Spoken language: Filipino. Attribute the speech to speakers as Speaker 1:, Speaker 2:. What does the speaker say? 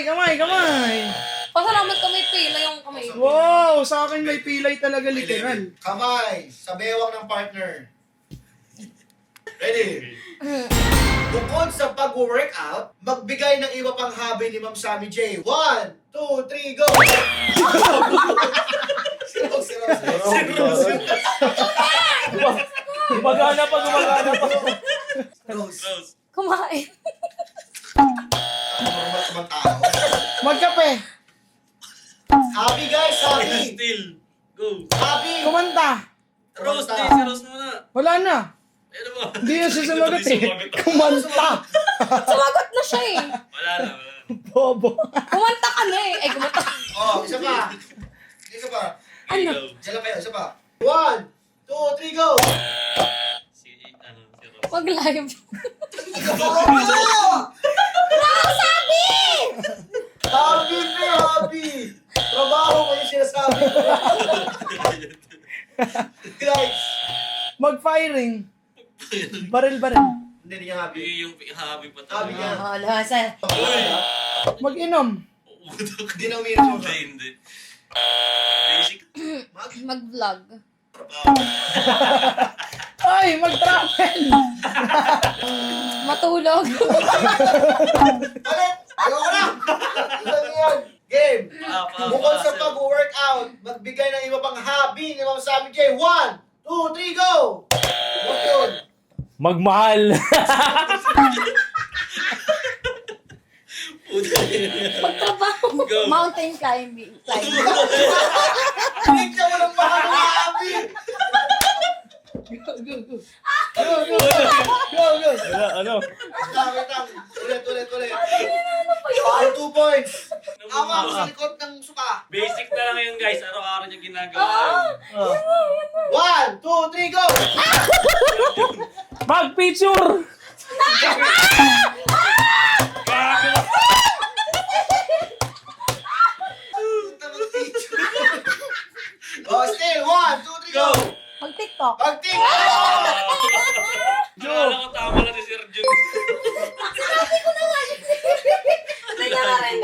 Speaker 1: kamay.
Speaker 2: Pasalamat ka may pila yung kamay.
Speaker 1: Wow, sa akin may pilay talaga literal.
Speaker 3: Kamay sa bewang ng partner. Ready? Bukod sa pag-workout, magbigay ng iba pang hobby ni Ma'am Sammy J. 1, 2, 3, go! Siro.
Speaker 4: Gumagana pa.
Speaker 3: Rose.
Speaker 2: Kumain.
Speaker 3: Normal ka bang tao?
Speaker 1: Magkape.
Speaker 3: Hobby guys, hobby!
Speaker 5: Still. Go.
Speaker 3: Hobby!
Speaker 1: Kumanta.
Speaker 5: Rose, si Rose muna.
Speaker 1: Wala na.
Speaker 5: Ano ba?
Speaker 1: Hindi na siya sumagot eh. Kumanta.
Speaker 2: Sumagot na siya eh.
Speaker 5: Wala na.
Speaker 1: Bobo.
Speaker 2: Kumanta ka na eh. Ay, kumanta.
Speaker 3: Oh, isa pa. Isa pa.
Speaker 2: Ano?
Speaker 3: Isa lang kayo, isa pa. 1, 2, 3, go!
Speaker 5: Si Rose.
Speaker 2: Mag-live.
Speaker 3: Hobby pe, hobby! Trabaho ko yung sinasabi ko. Guys!
Speaker 1: Mag-firing. Baril.
Speaker 3: Hindi niya hobby.
Speaker 5: Yung hobby pa
Speaker 3: Hobby niya.
Speaker 2: Oh, lahasan.
Speaker 1: Mag-inom.
Speaker 3: Hindi na umiinom mo.
Speaker 5: Hindi. Basic.
Speaker 2: Mag-vlog.
Speaker 1: Ay, mag-travel.
Speaker 2: Matulog.
Speaker 3: Ulit! Ayoko na! Isa yan. Game! Bukod sa
Speaker 5: Pag
Speaker 3: pag-workout, magbigay ng iba pang hobby ni Ma'am Sammy J. 1, 2, 3, go! What yun?
Speaker 4: Magmahal.
Speaker 2: Magtrabaho.
Speaker 5: Go.
Speaker 2: Mountain climbing.
Speaker 3: Bigyan mo ng bahang hobby!
Speaker 1: Go.
Speaker 4: Ano?
Speaker 3: Wait lang. Ulit. 2 points. Awa ko sa likod ng suka.
Speaker 5: Basic na lang yun guys. Araw-araw niya ginagawa.
Speaker 3: 1, 2, 3, go!
Speaker 4: Mag-picture.
Speaker 3: Oh, still. 1, 2, 3, go!
Speaker 2: Mag-tiktok.
Speaker 3: Pag-tingin!
Speaker 5: Akala ko tama lang si Sir Jun.
Speaker 2: Hindi ka na rin.